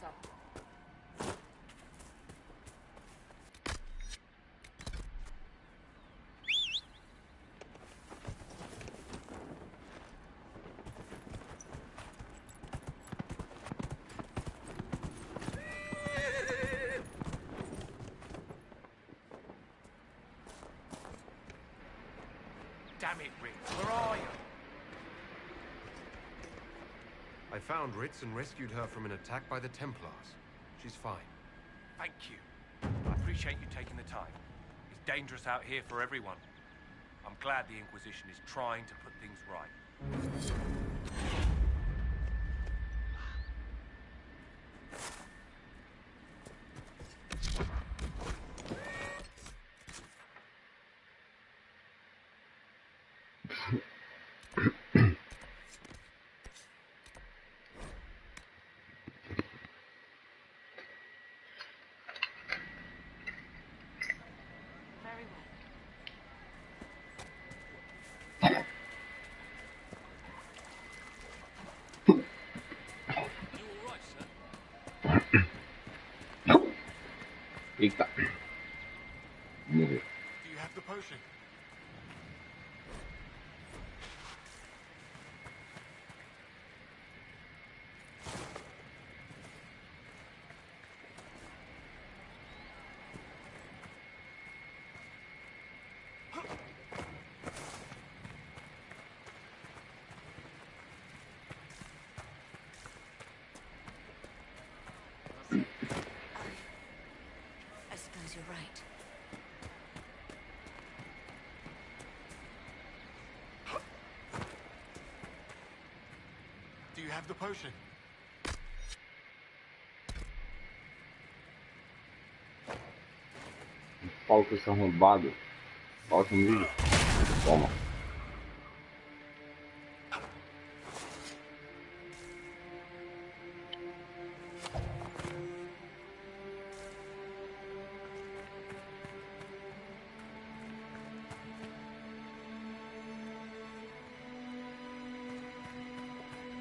Casa. Damn it, Rick. Where are you? I found Ritz and rescued her from an attack by the Templars. She's fine. Thank you. I appreciate you taking the time. It's dangerous out here for everyone. I'm glad the Inquisition is trying to put things right. Very Eita. Morreu. Do you have the potion? I suppose you're right. Do you have the potion? Falta esse arrombado. Falta mesmo. Toma.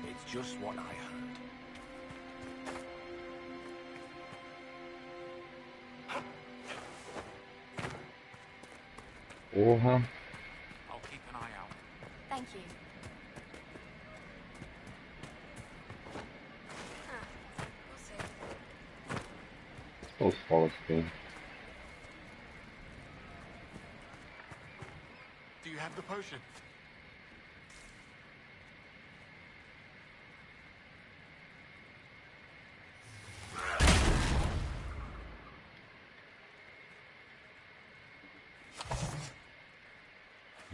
It's just what I heard. Porra. I'll keep an eye out. Thank you. We'll see. Os falas tem. Do you have the potion?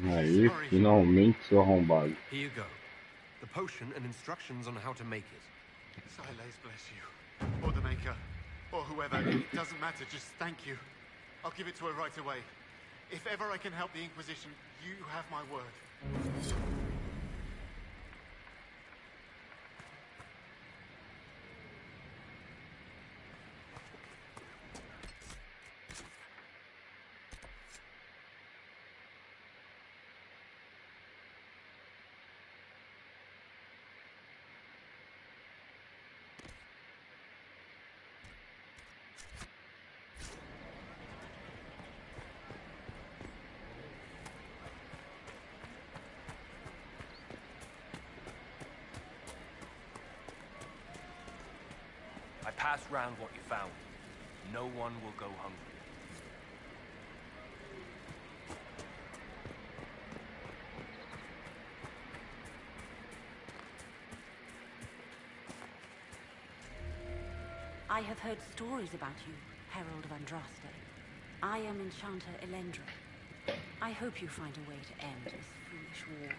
Aí, finalmente, seu arrombado. Here you go. The potion and instructions on how to make it. Silas bless you. Or the Maker. Or whoever. It doesn't matter. Just thank you. I'll give it to her right away. If ever I can help the Inquisition, you have my word. I passed round what you found. No one will go hungry. I have heard stories about you, Herald of Andraste. I am Enchanter Elendra. I hope you find a way to end this foolish war.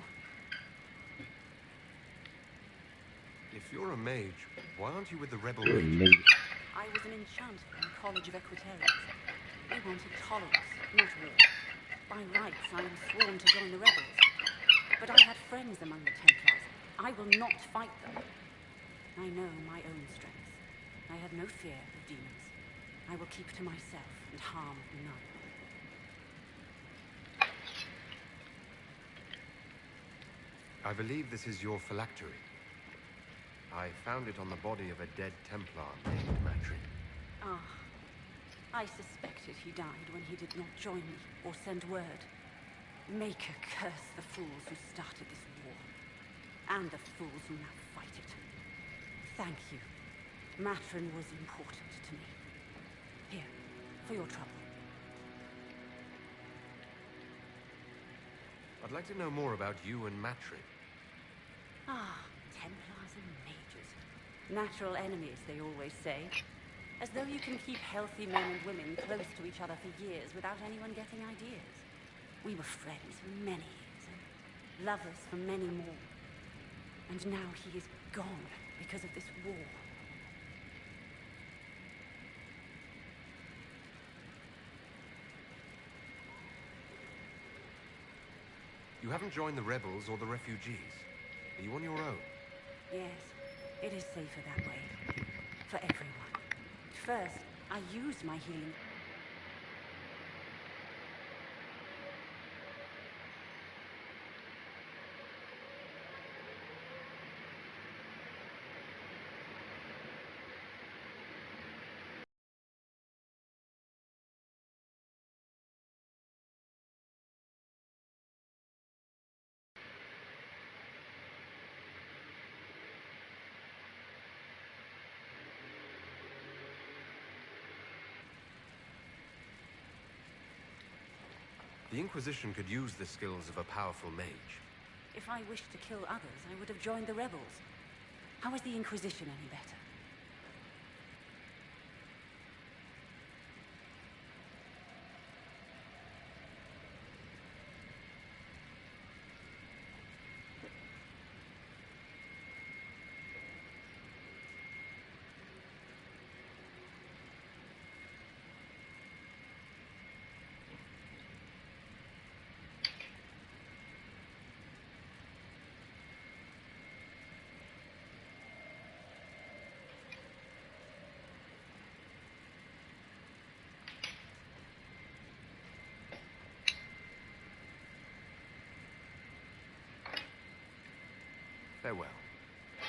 If you're a mage, why aren't you with the rebel Oi, legion? meio. I was an enchanter in the College of Equitarians. We wanted tolerance, not war. By rights, I am sworn to join the rebels. But I had friends among the Templars. I will not fight them. I know my own strength. I have no fear of demons. I will keep to myself and harm none. I believe this is your phylactery. I found it on the body of a dead Templar named Matrin. Ah, I suspected he died when he did not join me or send word. Maker curse the fools who started this war, and the fools who now fight it. Thank you. Matrin was important to me. Here, for your trouble. I'd like to know more about you and Matrin. Ah, Templars and mages. Natural enemies, they always say. As though you can keep healthy men and women close to each other for years without anyone getting ideas. We were friends for many years, and lovers for many more. And now he is gone because of this war. You haven't joined the rebels or the refugees. Are you on your own? Yes, it is safer that way. For everyone. First, I used my healing. The Inquisition could use the skills of a powerful mage. If I wished to kill others, I would have joined the rebels. How is the Inquisition any better? Farewell.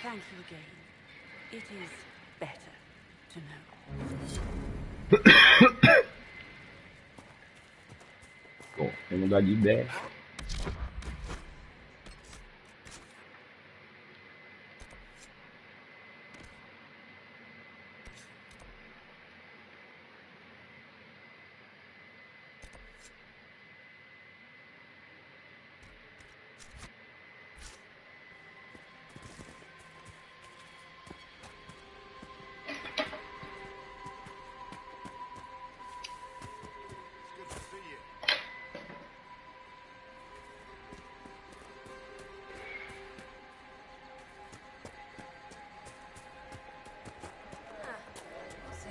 Thank you again. It is better to know. Bom, tem lugar de ideia.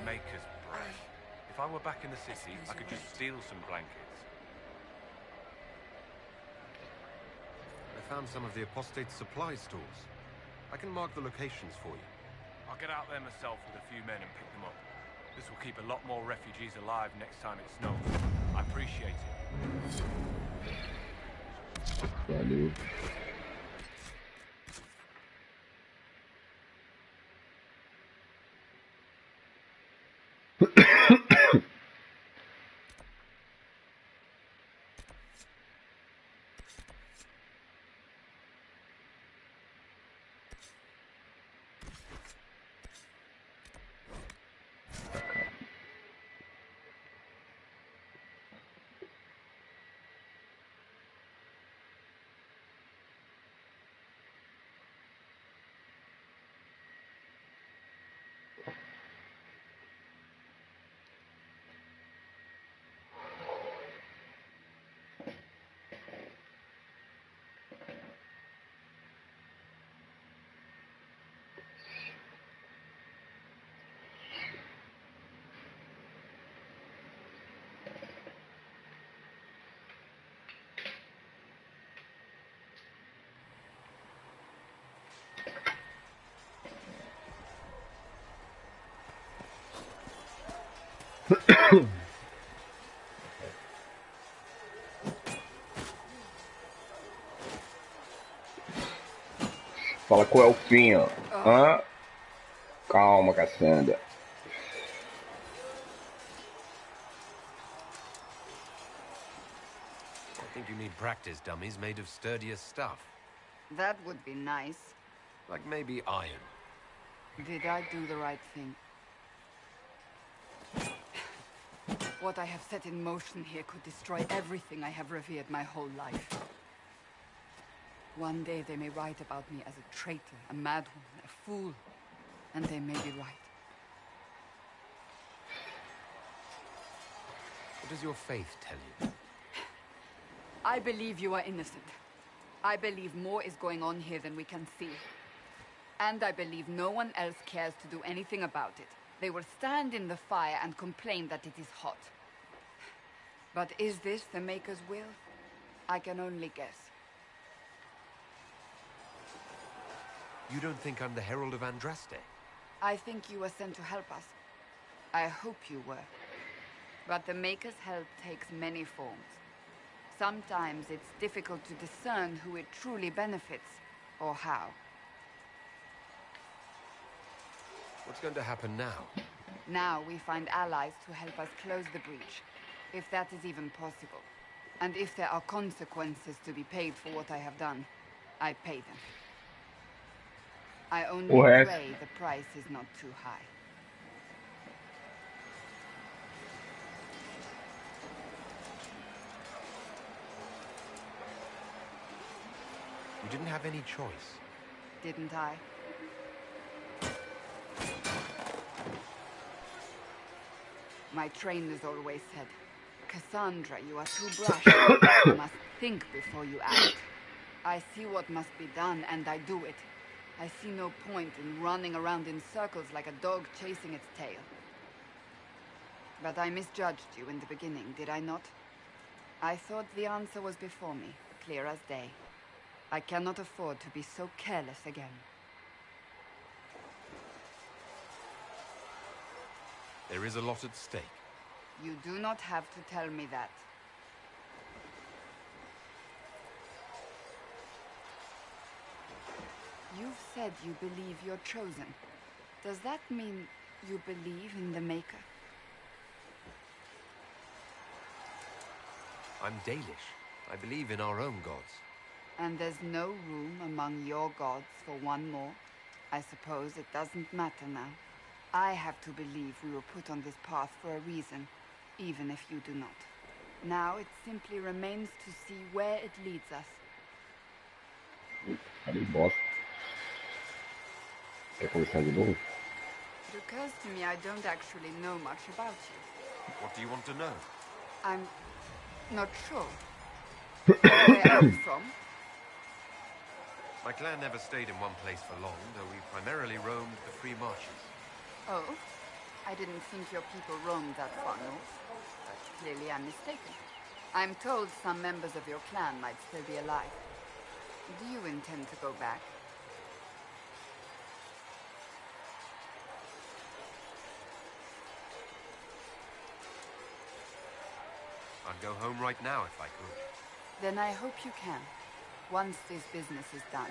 Maker's breath. If I were back in the city, I could just steal some blankets. I found some of the apostate supply stores. I can mark the locations for you. I'll get out there myself with a few men and pick them up. This will keep a lot more refugees alive next time it snows. I appreciate it. Valeu. Fala com o Elfinho. Hã? Calma, Cassandra. I think you need practice dummies made of sturdier stuff. That would be nice. Like maybe iron. Did I do the right thing? What I have set in motion here could destroy everything I have revered my whole life. One day they may write about me as a traitor, a madwoman, a fool. And they may be right. What does your faith tell you? I believe you are innocent. I believe more is going on here than we can see. And I believe no one else cares to do anything about it. They will stand in the fire and complain that it is hot. But is this the Maker's will? I can only guess. You don't think I'm the Herald of Andraste? I think you were sent to help us. I hope you were. But the Maker's help takes many forms. Sometimes it's difficult to discern who it truly benefits, or how. What's going to happen now? Now we find allies to help us close the breach, if that is even possible. And if there are consequences to be paid for what I have done, I pay them. I only pray the price is not too high. You didn't have any choice. Didn't I? My trainers always said, Cassandra, you are too brash. You must think before you act. I see what must be done, and I do it. I see no point in running around in circles like a dog chasing its tail. But I misjudged you in the beginning, did I not? I thought the answer was before me, clear as day. I cannot afford to be so careless again. There is a lot at stake. You do not have to tell me that. You've said you believe you're chosen. Does that mean you believe in the Maker? I'm Dalish. I believe in our own gods. And there's no room among your gods for one more? I suppose it doesn't matter now. I have to believe we were put on this path for a reason, even if you do not. Now it simply remains to see where it leads us. Cadê bosta? Quer conversar de novo? It occurs to me I don't actually know much about you. What do you want to know? I'm not sure. Where are you from? My clan never stayed in one place for long, though we primarily roamed the free marches. Oh, I didn't think your people roamed that far north. But clearly I'm mistaken. I'm told some members of your clan might still be alive. Do you intend to go back? I'd go home right now if I could. Then I hope you can, once this business is done.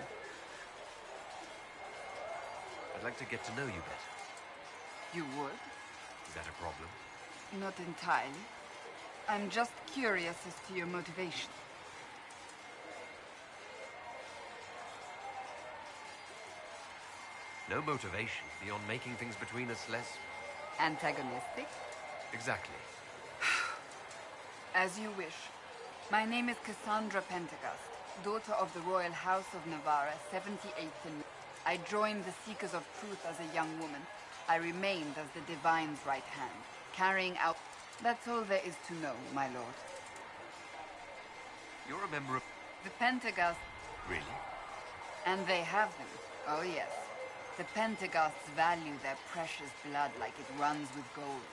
I'd like to get to know you better. You would? Is that a problem? Not entirely. I'm just curious as to your motivation. No motivation beyond making things between us less... Antagonistic? Exactly. As you wish. My name is Cassandra Pentegast, daughter of the Royal House of Navarra, 78th in... I joined the Seekers of Truth as a young woman. I remained as the Divine's right hand, carrying out... That's all there is to know, my lord. You're a member of... The Pentegasts... Really? And they have them. Oh yes. The Pentegasts value their precious blood like it runs with gold.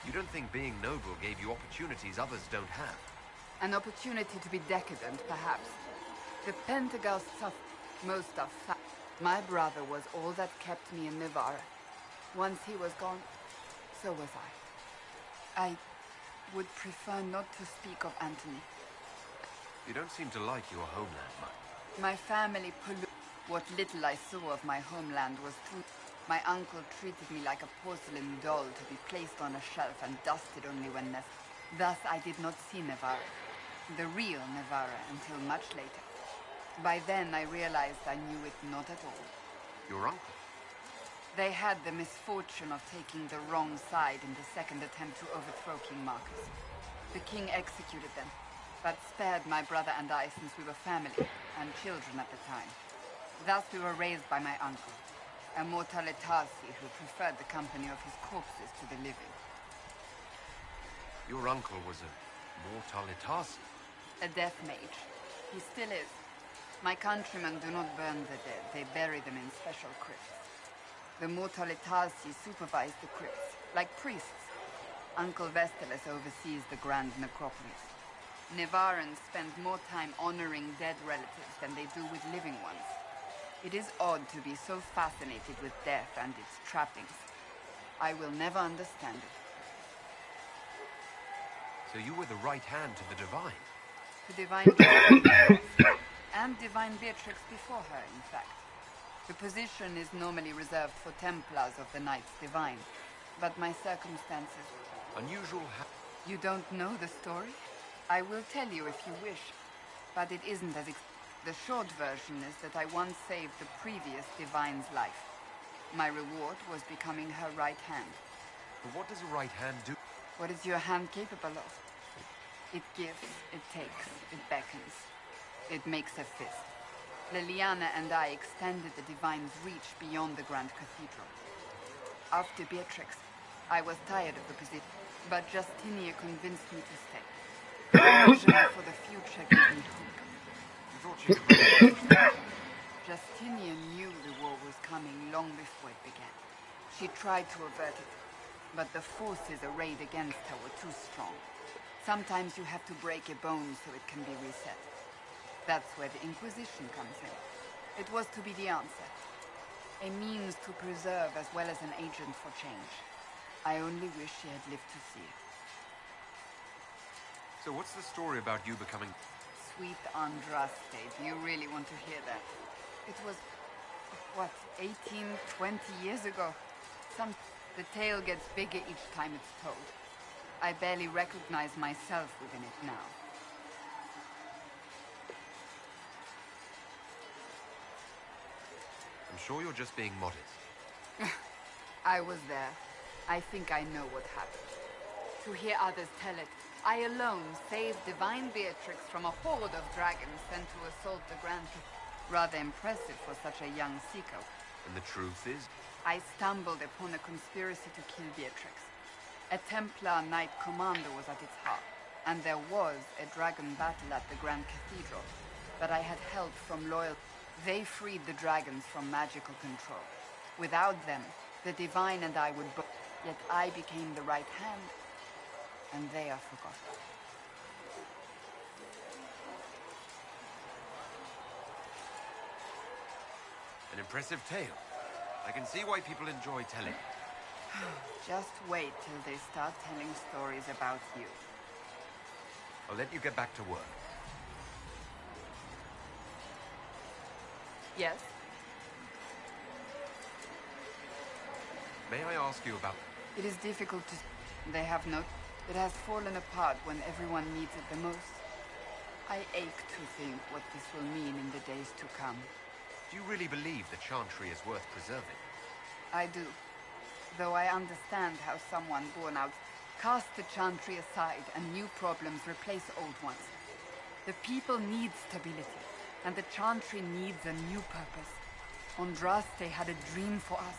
You don't think being noble gave you opportunities others don't have? An opportunity to be decadent, perhaps. The Pentegasts suffer. Most are fat. My brother was all that kept me in Navarra. Once he was gone, so was I. I would prefer not to speak of Anthony. You don't seem to like your homeland much. My family polluted. What little I saw of my homeland was too... My uncle treated me like a porcelain doll to be placed on a shelf and dusted only when necessary. Thus, I did not see Navarra, the real Navarra, until much later. By then, I realized I knew it not at all. Your uncle? They had the misfortune of taking the wrong side in the second attempt to overthrow King Marcus. The king executed them, but spared my brother and I since we were family and children at the time. Thus we were raised by my uncle, a mortalitasi who preferred the company of his corpses to the living. Your uncle was a mortalitasi? A death mage. He still is. My countrymen do not burn the dead, they bury them in special crypts. The mortalitasi supervise the crypts, like priests. Uncle Vestalis oversees the grand necropolis. Nevarans spend more time honoring dead relatives than they do with living ones. It is odd to be so fascinated with death and its trappings. I will never understand it. So you were the right hand to the Divine? To Divine Beatrix, and Divine Beatrix before her, in fact. The position is normally reserved for Templars of the Knights Divine, but my circumstances... Unusual You don't know the story? I will tell you if you wish, but it isn't as... The short version is that I once saved the previous Divine's life. My reward was becoming her right hand. But what does a right hand do? What is your hand capable of? It gives, it takes, it beckons. It makes a fist. Liliana and I extended the Divine's reach beyond the Grand Cathedral. After Beatrix, I was tired of the position, but Justinia convinced me to stay. The vision for the future gave me hope. You thought she could... Justinia knew the war was coming long before it began. She tried to avert it, but the forces arrayed against her were too strong. Sometimes you have to break a bone so it can be reset. That's where the Inquisition comes in. It was to be the answer. A means to preserve as well as an agent for change. I only wish she had lived to see it. So what's the story about you becoming... Sweet Andraste, do you really want to hear that? It was, what, 18, 20 years ago? The tale gets bigger each time it's told. I barely recognize myself within it now. I'm sure you're just being modest. I was there. I think I know what happened. To hear others tell it, I alone saved Divine Beatrix from a horde of dragons sent to assault the Grand Cathedral. Rather impressive for such a young seeker. And the truth is? I stumbled upon a conspiracy to kill Beatrix. A Templar Knight Commander was at its heart, and there was a dragon battle at the Grand Cathedral. But I had help from loyal... They freed the dragons from magical control. Without them, the Divine and I would both... Yet I became the right hand, and they are forgotten. An impressive tale. I can see why people enjoy telling. Just wait till they start telling stories about you. I'll let you get back to work. Yes? May I ask you about... It is difficult to... They have no... It has fallen apart when everyone needs it the most. I ache to think what this will mean in the days to come. Do you really believe the Chantry is worth preserving? I do. Though I understand how someone born out cast the Chantry aside and new problems replace old ones. The people need stability, and the Chantry needs a new purpose. Andraste had a dream for us.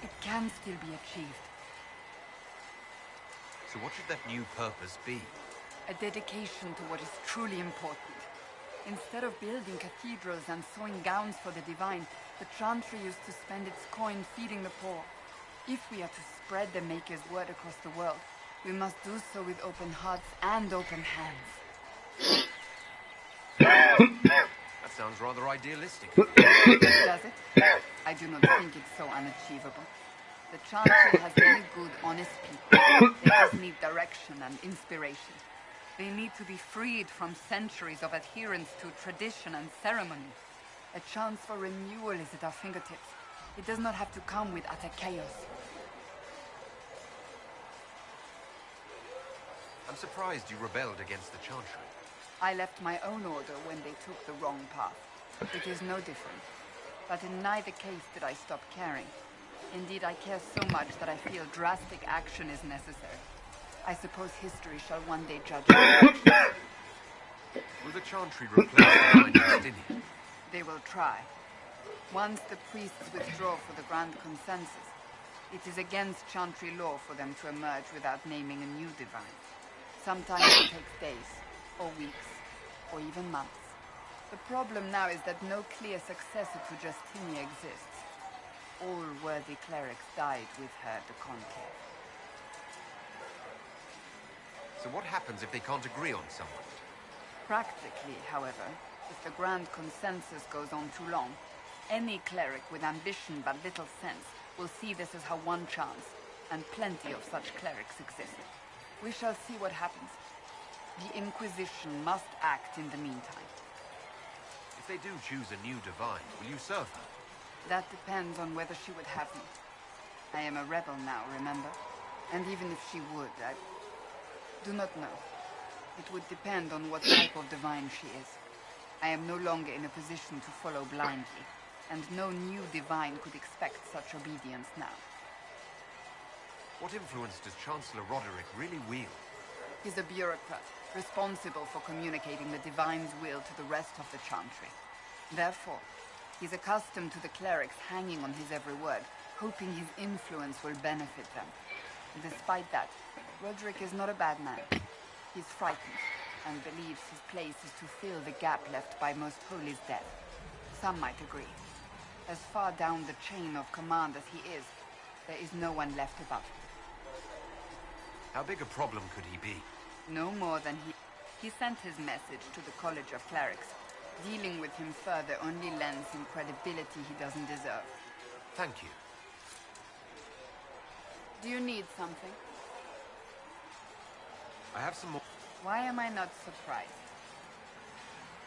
It can still be achieved. So what should that new purpose be? A dedication to what is truly important. Instead of building cathedrals and sewing gowns for the Divine, the Chantry used to spend its coin feeding the poor. If we are to spread the Maker's word across the world, we must do so with open hearts and open hands. That sounds rather idealistic. Does it? I do not think it's so unachievable. The Chantry has many good, honest people. They just need direction and inspiration. They need to be freed from centuries of adherence to tradition and ceremony. A chance for renewal is at our fingertips. It does not have to come with utter chaos. I'm surprised you rebelled against the Chantry. I left my own order when they took the wrong path. It is no different. But in neither case did I stop caring. Indeed, I care so much that I feel drastic action is necessary. I suppose history shall one day judge me. Will the Chantry replace Divine Justinian? They will try. Once the priests withdraw for the Grand Consensus, it is against Chantry law for them to emerge without naming a new divine. Sometimes it takes days, or weeks, or even months. The problem now is that no clear successor to Justinia exists. All worthy clerics died with her at the conclave. So what happens if they can't agree on someone? Practically, however, if the Grand Consensus goes on too long, any cleric with ambition but little sense will see this as her one chance, and plenty of such clerics exist. We shall see what happens. The Inquisition must act in the meantime. If they do choose a new divine, will you serve her? That depends on whether she would have me. I am a rebel now, remember? And even if she would, I do not know. It would depend on what type of divine she is. I am no longer in a position to follow blindly, and no new divine could expect such obedience now. What influence does Chancellor Roderick really wield? He's a bureaucrat, responsible for communicating the divine's will to the rest of the Chantry. Therefore, he's accustomed to the clerics hanging on his every word, hoping his influence will benefit them. Despite that, Roderick is not a bad man. He's frightened, and believes his place is to fill the gap left by Most Holy's death. Some might agree. As far down the chain of command as he is, there is no one left above him. How big a problem could he be? No more than he sent his message to the College of Clerics. Dealing with him further only lends him credibility he doesn't deserve. Thank you. Do you need something? I have some more. Why am I not surprised?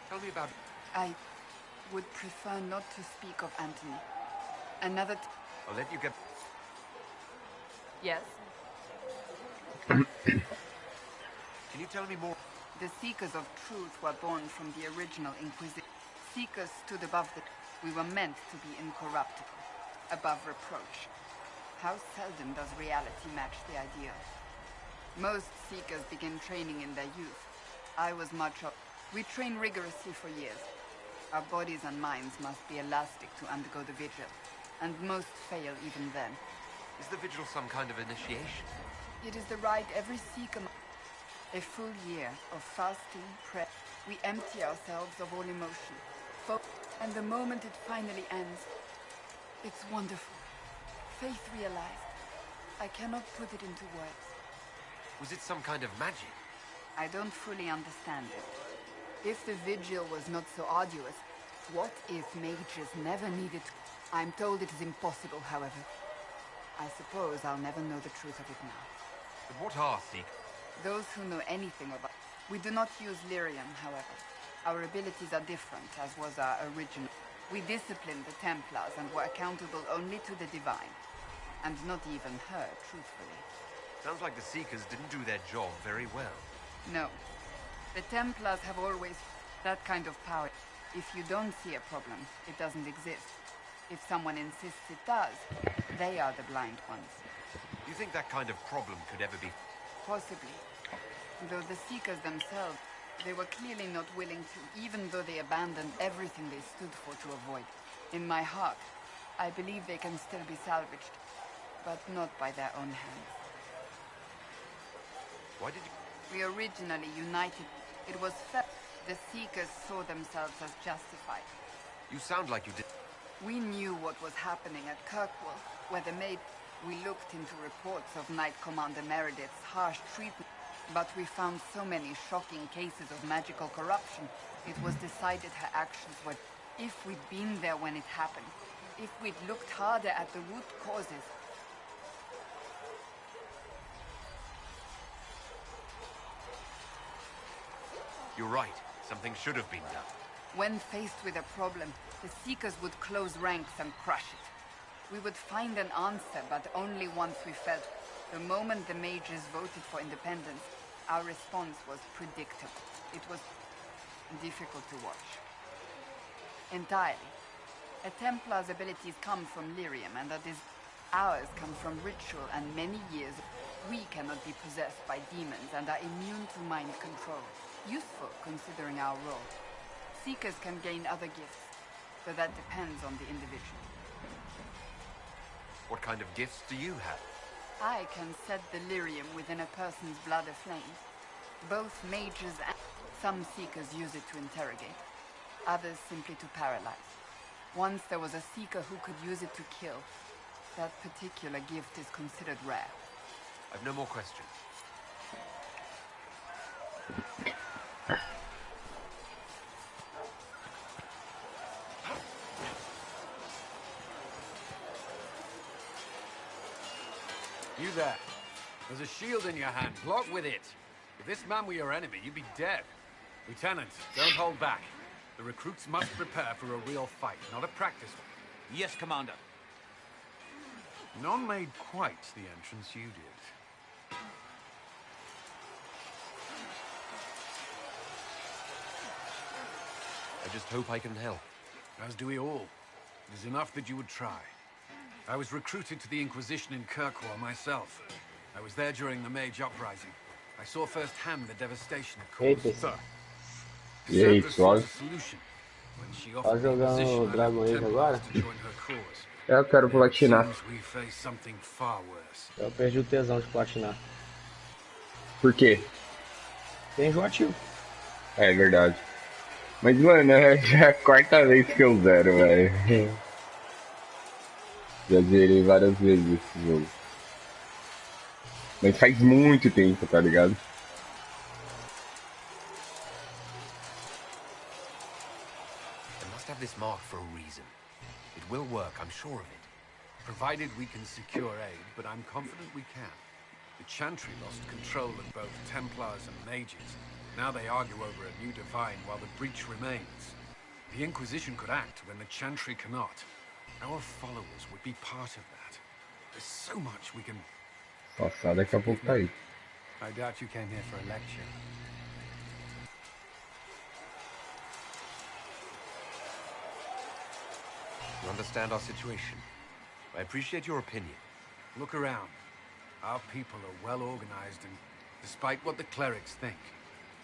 Tell me about... I would prefer not to speak of Anthony. Another I'll let you get... Yes? Can you tell me more? The Seekers of Truth were born from the original Inquisition. Seekers stood above the... We were meant to be incorruptible, above reproach. How seldom does reality match the ideal? Most Seekers begin training in their youth. I was much of... We train rigorously for years. Our bodies and minds must be elastic to undergo the vigil, and most fail even then. Is the vigil some kind of initiation? It is the rite every Seeker a full year of fasting, prayer. We empty ourselves of all emotion. And the moment it finally ends, it's wonderful. Faith realized. I cannot put it into words. Was it some kind of magic? I don't fully understand it. If the vigil was not so arduous, what if mages never needed to... I'm told it is impossible, however. I suppose I'll never know the truth of it now. But what are Seekers? Those who know anything of us. We do not use lyrium, however. Our abilities are different, as was our original. We disciplined the Templars and were accountable only to the Divine. And not even her, truthfully. Sounds like the Seekers didn't do their job very well. No. The Templars have always that kind of power. If you don't see a problem, it doesn't exist. If someone insists it does, they are the blind ones. Do you think that kind of problem could ever be... Possibly. Though the Seekers themselves, they were clearly not willing to, even though they abandoned everything they stood for to avoid. In my heart, I believe they can still be salvaged, but not by their own hands. Why did you... We originally united. It was fair. The Seekers saw themselves as justified. You sound like you did... We knew what was happening at Kirkwall, where the maid... We looked into reports of Knight Commander Meredith's harsh treatment, but we found so many shocking cases of magical corruption, it was decided her actions were... If we'd been there when it happened, if we'd looked harder at the root causes... You're right. Something should have been done. When faced with a problem, the Seekers would close ranks and crush it. We would find an answer, but only once we felt. The moment the mages voted for independence, our response was predictable. It was difficult to watch. Entirely. A Templar's abilities come from lyrium, and that is ours come from ritual and many years. We cannot be possessed by demons and are immune to mind control. Useful, considering our role. Seekers can gain other gifts, but that depends on the individual. What kind of gifts do you have? I can set the lyrium within a person's blood aflame. Both mages and some Seekers use it to interrogate, others simply to paralyze. Once there was a Seeker who could use it to kill. That particular gift is considered rare. I've no more questions. You there. There's a shield in your hand. Block with it. If this man were your enemy, you'd be dead. Lieutenant, don't hold back. The recruits must prepare for a real fight, not a practice one. Yes, Commander. None made quite the entrance you did. I just hope I can help. As do we all. It is enough that you would try. I was recruited to the Inquisition in Kirkwall myself. I was there during the Mage Uprising. I saw firsthand the devastation it caused. Eita. The E aí, Cerberus sought suave? a solution. When she Tá offered me a jogando position, I left Dragon the Age agora? Templars to join her cause. Eu quero Now it platinar. seems we face something far worse. Eu perdi o tesão de platinar. Por quê? Tem enjoativo. É verdade. Mas, mano, já é a quarta vez que eu zero, velho. Já zerei várias vezes esse jogo. Mas faz muito tempo, tá ligado? They must have this mark for a reason. It will work, I'm sure of it. Provided we can secure aid, but I'm confident we can. The Chantry lost control of both Templars and Mages. Now they argue over a new divine while the breach remains. The Inquisition could act when the Chantry cannot. Our followers would be part of that. There's so much we can... Passar daqui a pouco tá aí. I doubt you came here for a lecture. You understand our situation. I appreciate your opinion. Look around. Our people are well organized, and despite what the clerics think,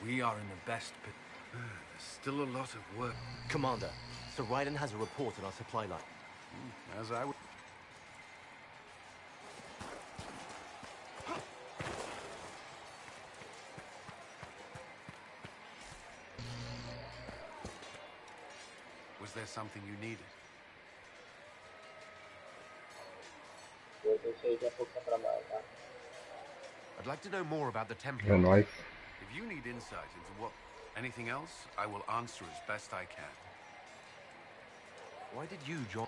we are in the best there's still a lot of work. Commander, Sir Raiden has a report on our supply line. As I would... Was there something you needed? Eu deixei de a pouco pra trabalhar, tá? I'd like to know more about the É Templars. nóis. If you need insight into what... anything else, I will answer as best I can. Why did you join?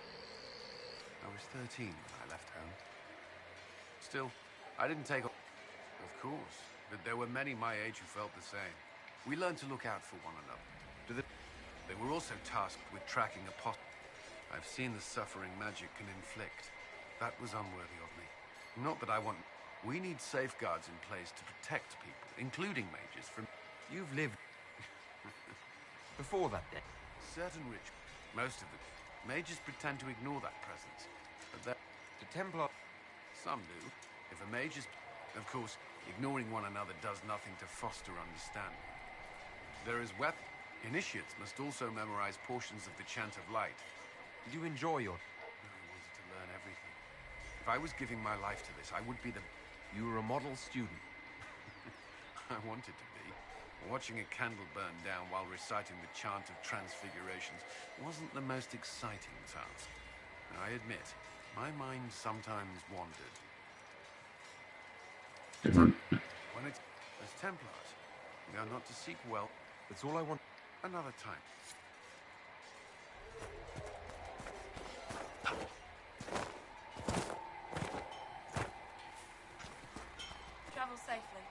I was 13 when I left home. Still, I didn't take... Of course, but there were many my age who felt the same. We learned to look out for one another. They were also tasked with tracking I've seen the suffering magic can inflict. That was unworthy of me. Not that I want... We need safeguards in place to protect people, including mages, from... You've lived... Before that day. Certain rich... Most of them. Mages pretend to ignore that presence. But that... The Templar... Some do. If a mage is... Of course, ignoring one another does nothing to foster understanding. There is weapon... Initiates must also memorize portions of the Chant of Light. Did you enjoy your... I wanted to learn everything. If I was giving my life to this, I would be the... You were a model student. I wanted to be. Watching a candle burn down while reciting the Chant of Transfigurations wasn't the most exciting task. I admit, my mind sometimes wandered. When it's... As Templars, we are not to seek wealth. That's all I want. Another time. Travel safely.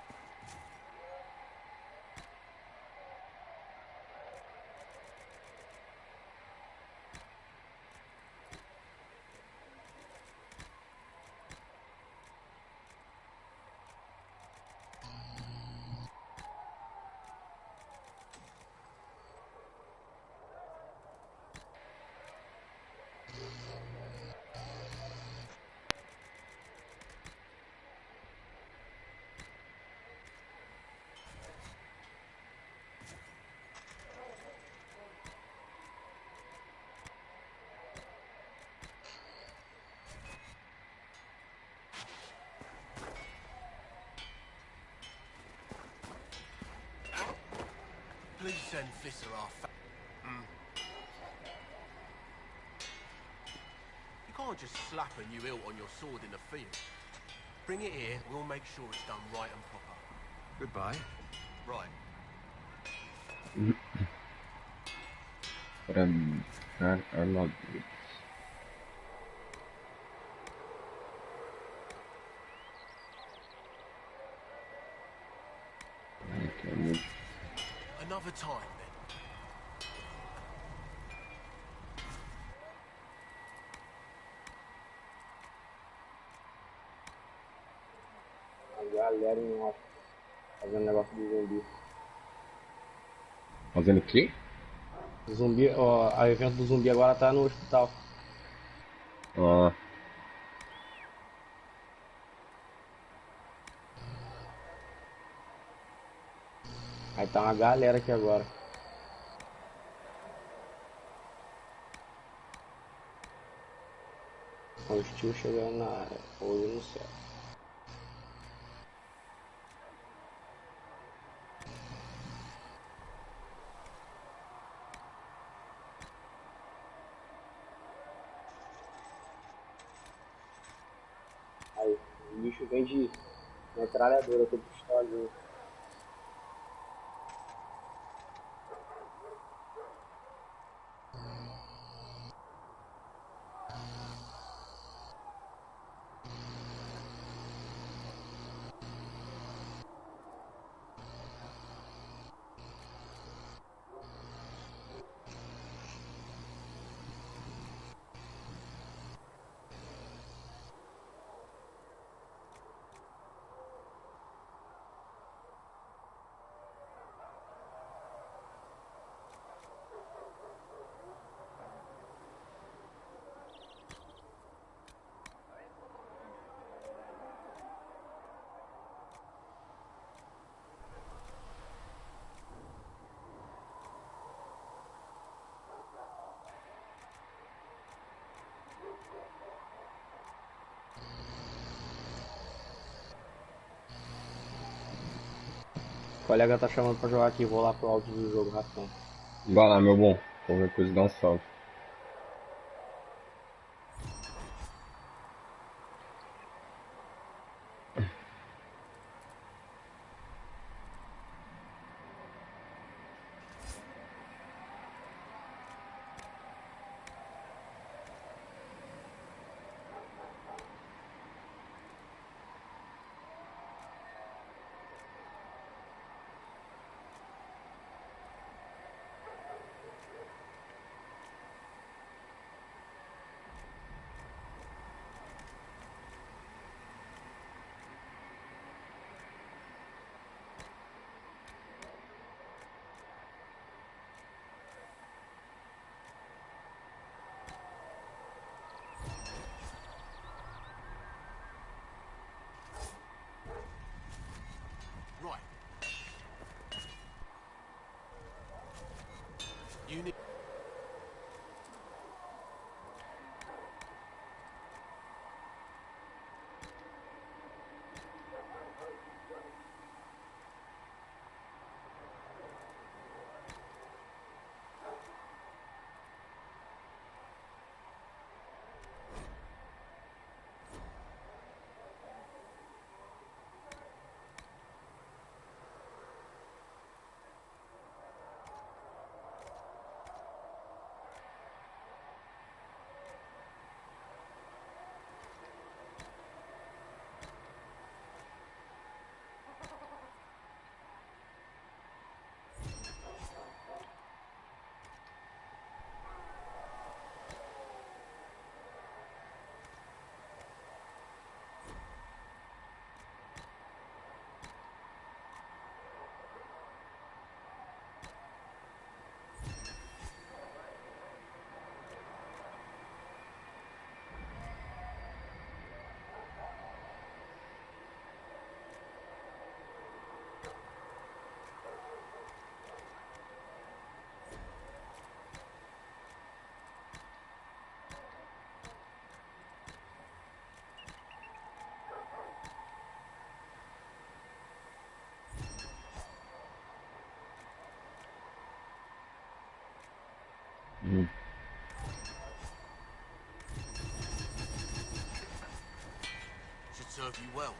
Please send Visser our You can't just slap a new hilt on your sword in the field. Bring it here, we'll make sure it's done right and proper. Goodbye. Right. Para buscar armaduras. Aqui é muito. Another time, then. A galera em off fazendo negócio do zumbi. Fazendo o quê? O zumbi, ó, a evento do zumbi agora tá no hospital. Ah, Aí tá uma galera aqui agora. Os tios chegando na área, olho no céu. Aí, o bicho vem de metralhadora, com pistolinha. O colega tá chamando pra jogar aqui, vou lá pro áudio do jogo, rapidão. vai lá, meu bom. Qualquer coisa dá um salve. Mm. Should serve you well.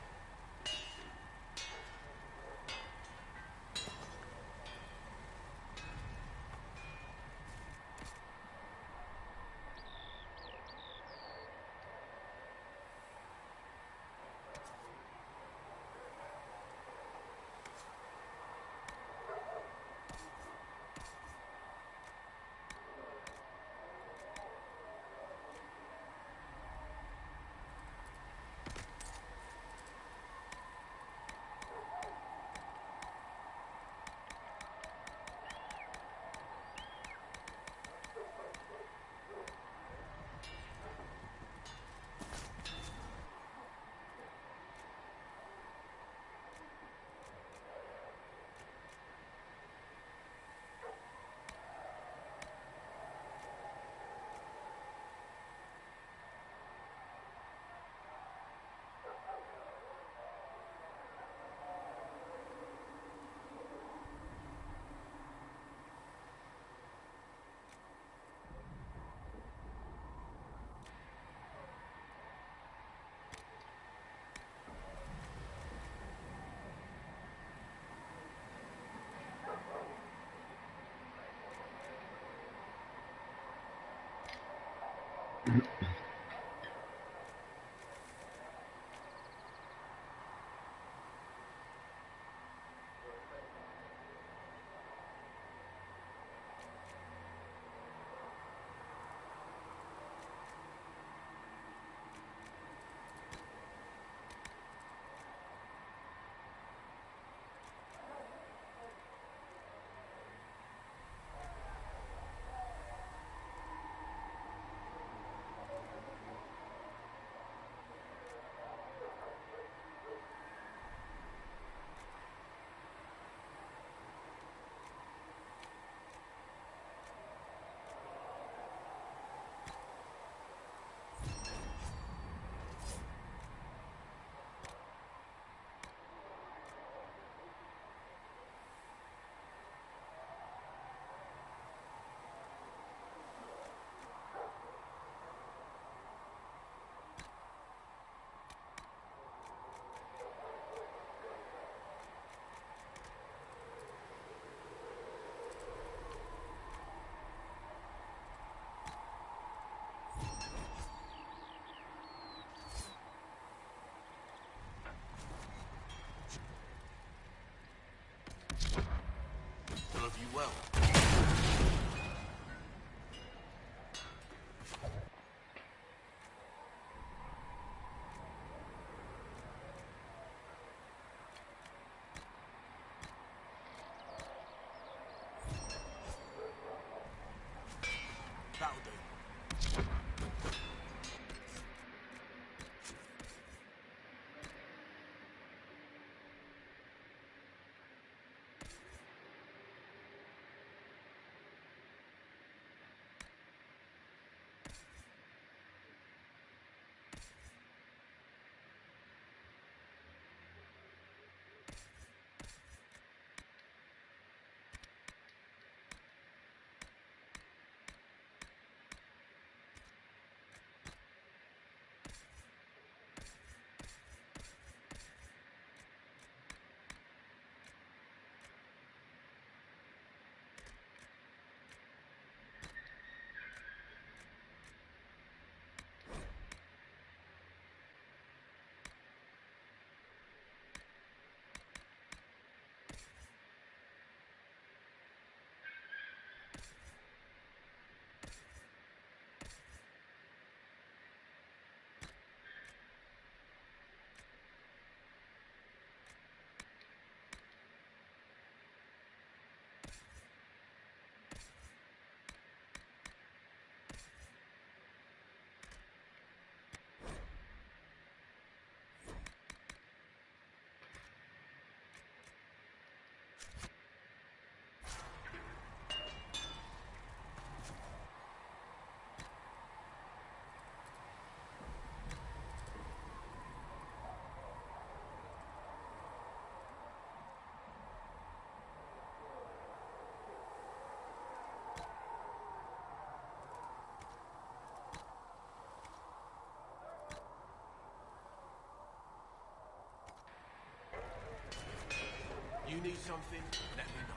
something, let me know.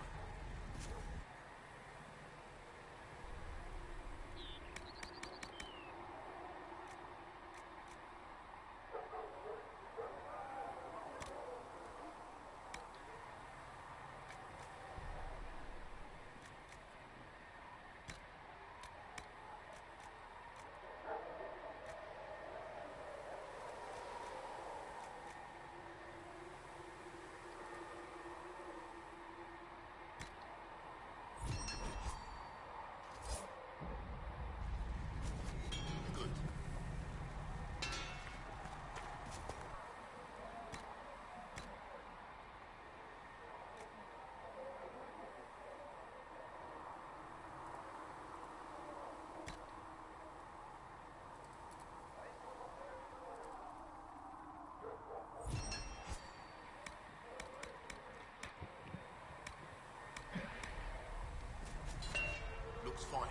Looks fine.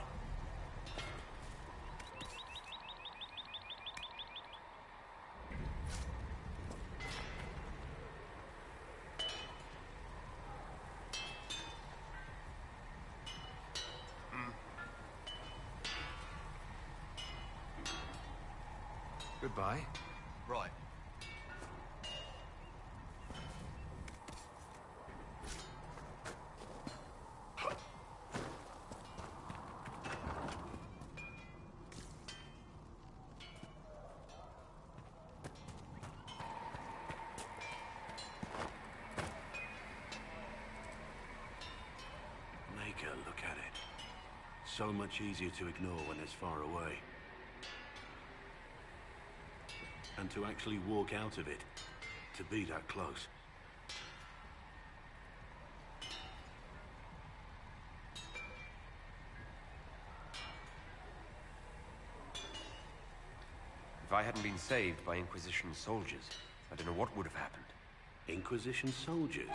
Goodbye. Right. Look at it. So much easier to ignore when it's far away. And to actually walk out of it, to be that close. If I hadn't been saved by Inquisition soldiers, I don't know what would have happened. Inquisition soldiers?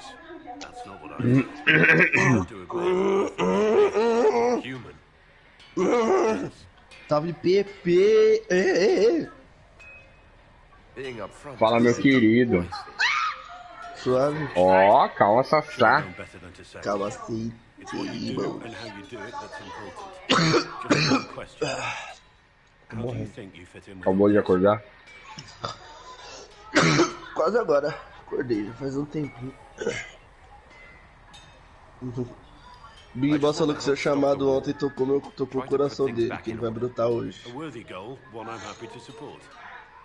That's not what I thought. To agree. Human. Salve PP! Being up front. Fala, meu querido. Suave. Ó, calma, Sassá. Calma assim. It's what you do and how you do it that's important. Just one question. How do you think you fit in with Acabou de acordar? Quase agora. Acordei, já faz um tempinho. Big Boss falou que seu chamado ontem tocou o coração dele, que ele vai brotar hoje. A worthy goal, one I'm happy to support.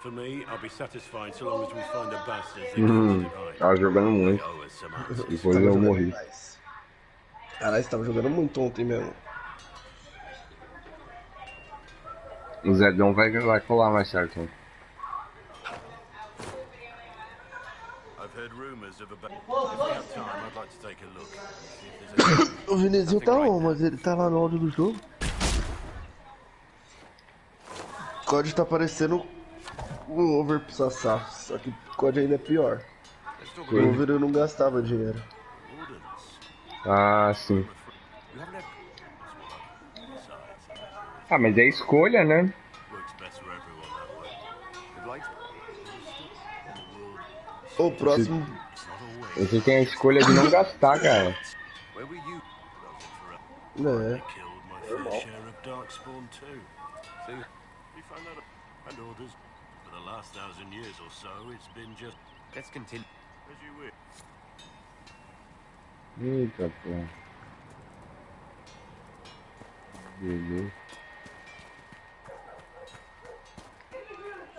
For me, I'll be satisfied so long as we find the bastards that can divide. Tava jogando muito. Depois eu morri. Caralho, você tava jogando muito ontem mesmo. O Zedão vai colar mais certo. O Vinezinho tá on, mas ele tá lá no áudio do jogo. O COD tá parecendo um over pro Sassá, só que o COD ainda é pior. O over eu não gastava dinheiro. Ah, sim. Ah, mas é escolha, né? O próximo. Você tem a escolha de não gastar, cara. É. Eita, pô. Beleza.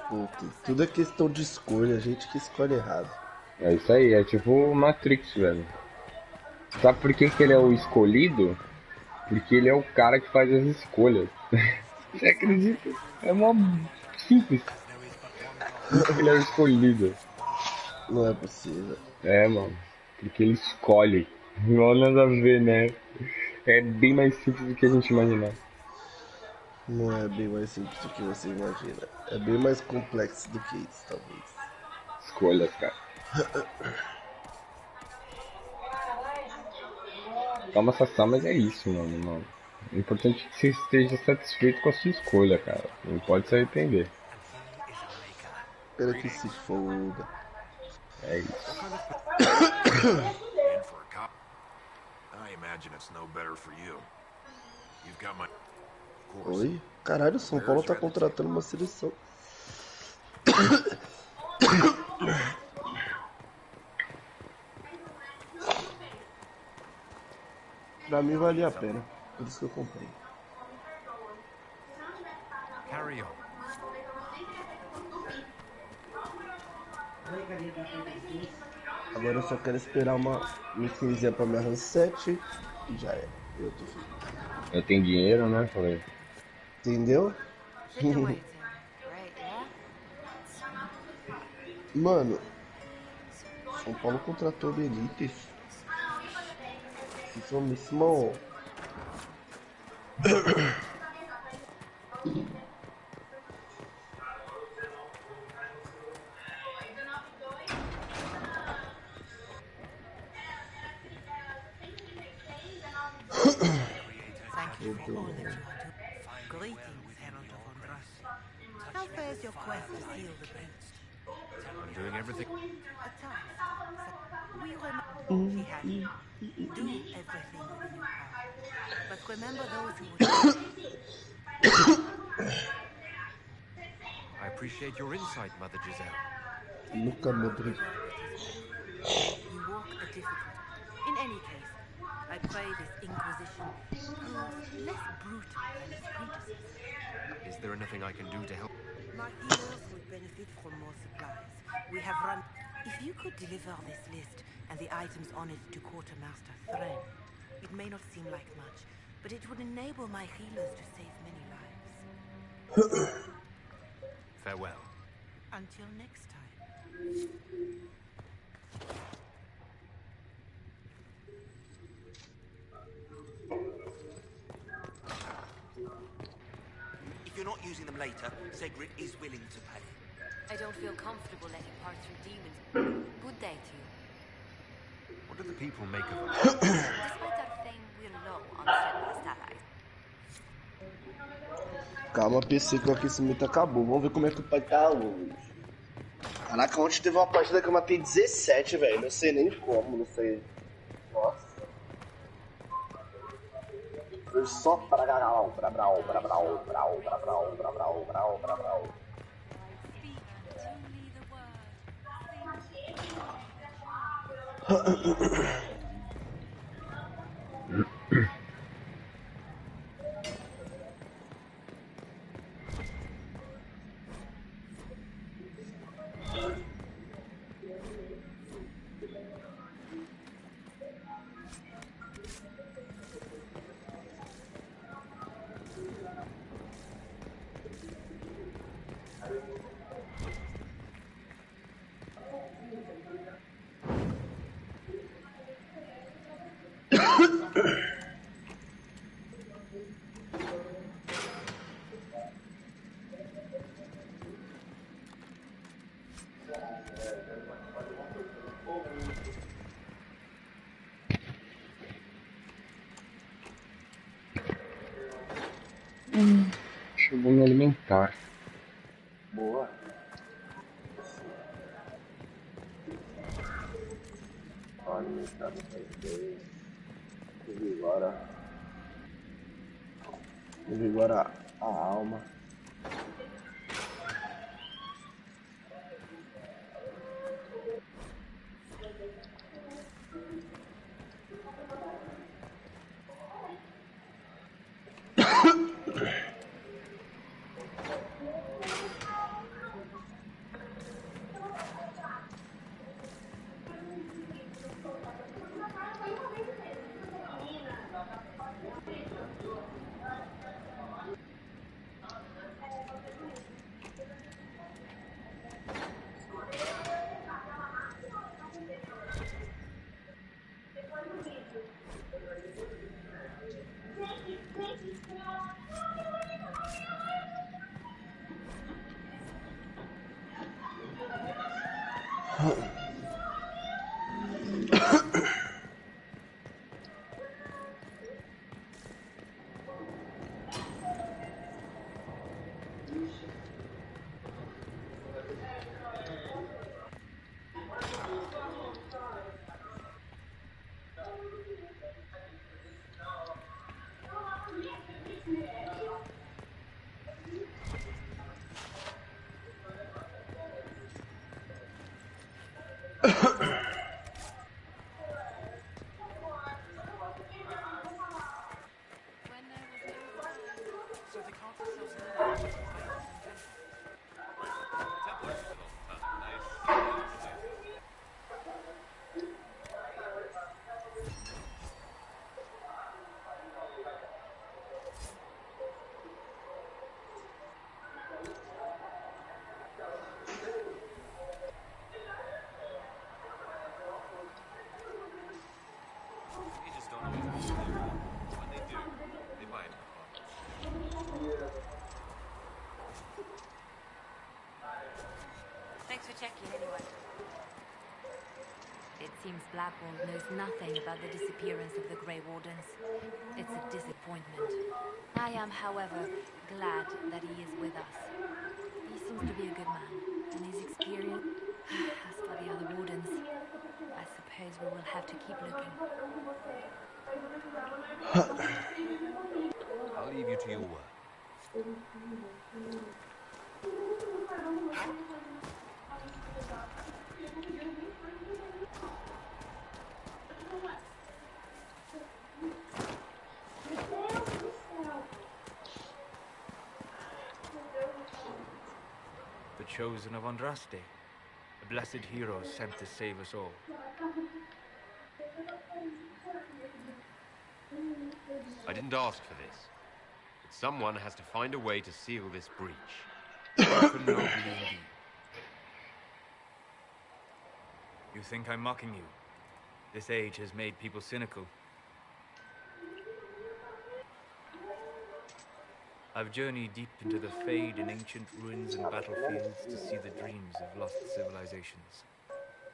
Puta, tudo é questão de escolha, a gente que escolhe errado. É isso aí, é tipo Matrix, velho. Sabe por que ele é o escolhido? Porque ele é o cara que faz as escolhas. Você acredita? É mó simples. Ele é o escolhido. Não é possível. É, mano. Porque ele escolhe. Não nada a ver, né? É bem mais simples do que a gente imaginar. Não é bem mais simples do que você imagina. É bem mais complexo do que isso, talvez. Escolhas, cara. Calma, Sassá, mas é isso, mano. O importante é que você esteja satisfeito com a sua escolha, cara. Não pode se arrepender. Espera que se foda. É isso. imagine it's no better for you. You've got my... Of course. Oi? Caralho, o São Paulo tá contratando uma seleção. Pra mim valia a pena, por isso que eu comprei. Carry on. Agora eu só quero esperar uma missãozinha pra minha RAM 7 e já é. Eu tô feliz. Eu tenho dinheiro, né? Falei. Entendeu? Mano, São Paulo contratou Benítez. Isso é um mismo. How fares your quest to seal the beast? I'm doing everything. A task. We remember he had it. Do everything within your power. But remember those who would... I appreciate your insight, Mother Giselle. Nunca Modric. You walk a difficult. In any case, I pray this Inquisition proves less brutal than its predecessor. Is there anything I can do to help? My healers would benefit from more supplies. We have run... If you could deliver this list and the items on it to Quartermaster Thren, it may not seem like much, but it would enable my healers to save many lives. Farewell. Until next time. If you're not using them later, Segrid is willing to pay. I don't feel comfortable letting parts through demons. Good day to you. What do the people make of it? Despite our fame, we're low on steadfast allies. Calma, PC, que o aquecimento acabou. Vamos ver como é que o pai tá hoje. Caraca, ontem teve uma partida que eu matei 17, velho. Não sei nem como, não sei. Nossa. Foi só pra brau, pra brau, pra brau, brau, pra brau, pra brau, brau, pra brau. Deixa eu me alimentar. Boa. Alimentar no PC. Revigora a alma. check in anyway. It seems Blackwall knows nothing about the disappearance of the Grey Wardens. It's a disappointment. I am, however, glad that he is with us. He seems to be a good man, and his experience... As for the other Wardens, I suppose we will have to keep looking. I'll leave you to your work. The chosen of Andraste, the blessed hero sent to save us all. I didn't ask for this, but someone has to find a way to seal this breach. Often nobly indeed. You think I'm mocking you? This age has made people cynical. I've journeyed deep into the Fade in ancient ruins and battlefields to see the dreams of lost civilizations.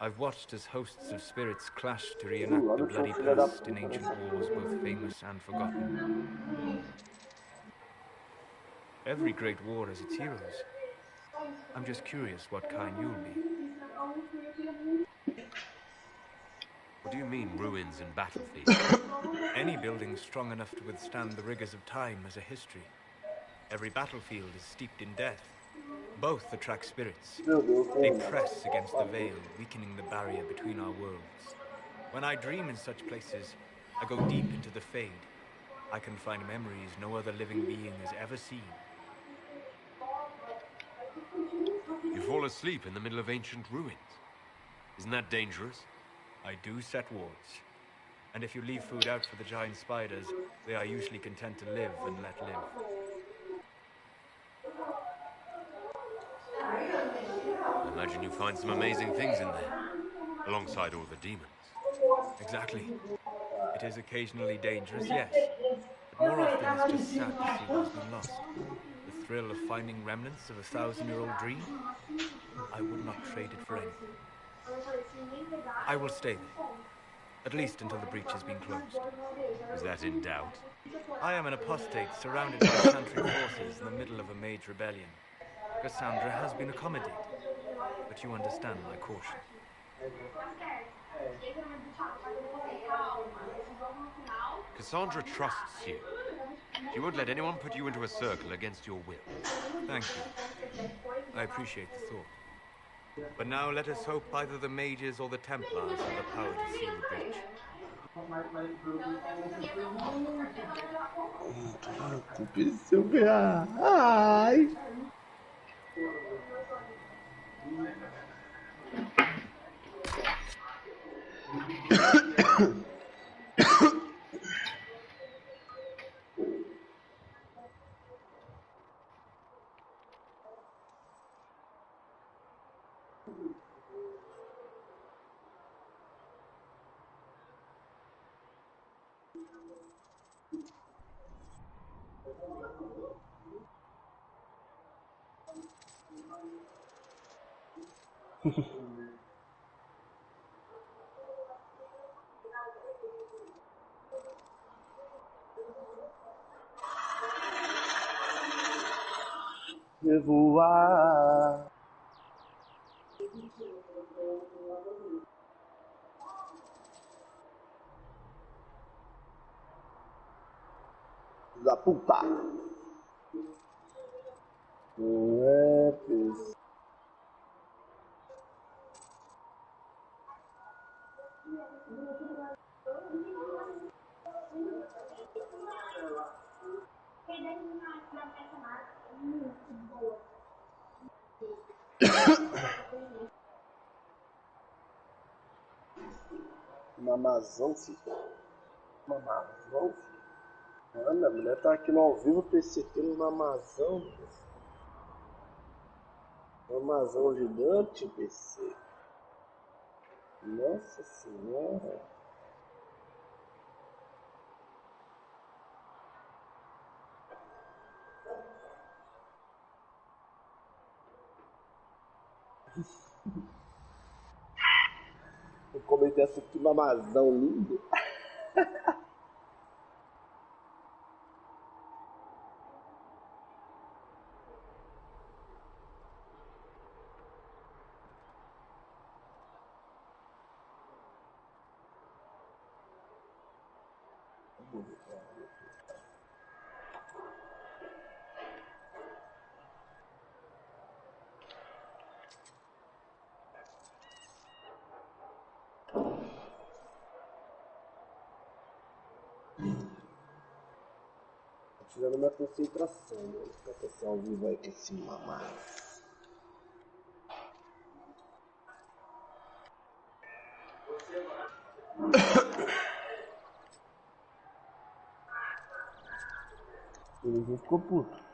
I've watched as hosts of spirits clash to reenact the bloody past in ancient wars both famous and forgotten. Every great war has its heroes. I'm just curious what kind you'll be. What do you mean, ruins and battlefields? Any building strong enough to withstand the rigors of time has a history. Every battlefield is steeped in death. Both attract spirits. They press against the veil, weakening the barrier between our worlds. When I dream in such places, I go deep into the Fade. I can find memories no other living being has ever seen. You fall asleep in the middle of ancient ruins. Isn't that dangerous? I do set wards. And if you leave food out for the giant spiders, they are usually content to live and let live. I imagine you find some amazing things in there, alongside all the demons. Exactly. It is occasionally dangerous, yes. But more often it's just sad to see what has been lost. The thrill of finding remnants of a 1,000-year-old dream? I would not trade it for anything. I will stay there. At least until the breach has been closed. Is that in doubt? I am an apostate surrounded by Chantry forces in the middle of a mage rebellion. Cassandra has been accommodated, but you understand my caution. Cassandra trusts you. She won't let anyone put you into a circle against your will. Thank you. I appreciate the thought. But now let us hope either the mages or the Templars have the power to seal the breach. Ai! Voar. Da puta. Rapes. Mamazão, filho. Mamazão, filho. Mano, a mulher tá aqui no ao vivo PCT, mamazão. Mamazão gigante, PC. Nossa senhora. Eu comentei assim, que mamazão lindo. Tirando minha concentração, né? Ficar pessoal ao vivo aí com esse mamado. Ele ficou puto.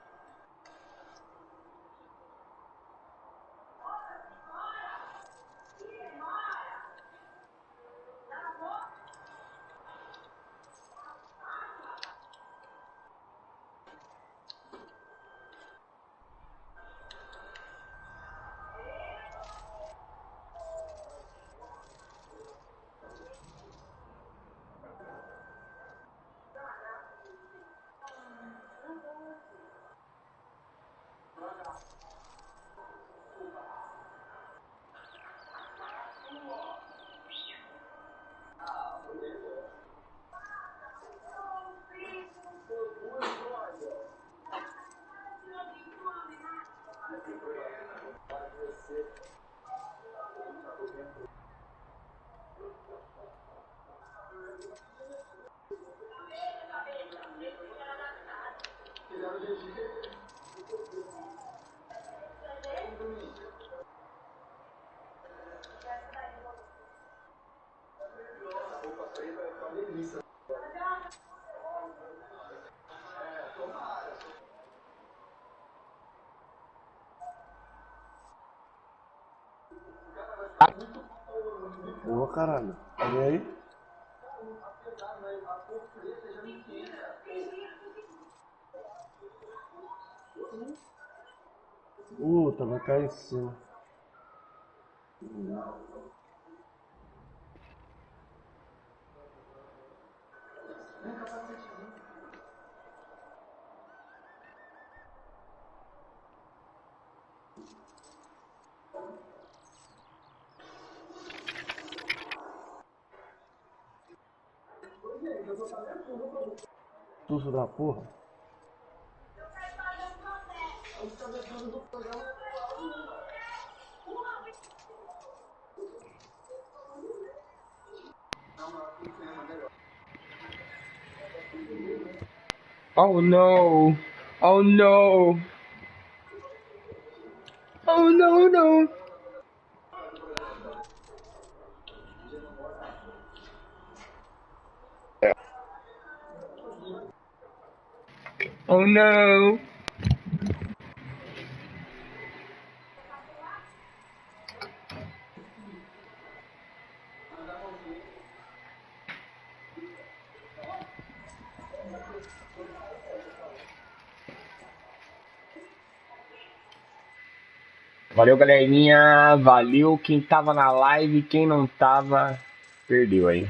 Boa, caralho. Olha aí. Puta, vai cair em cima. Tudo da porra. Oh no! Oh no! Oh no, no! Oh no! Valeu, galerinha. Valeu quem tava na live, quem não tava, perdeu aí.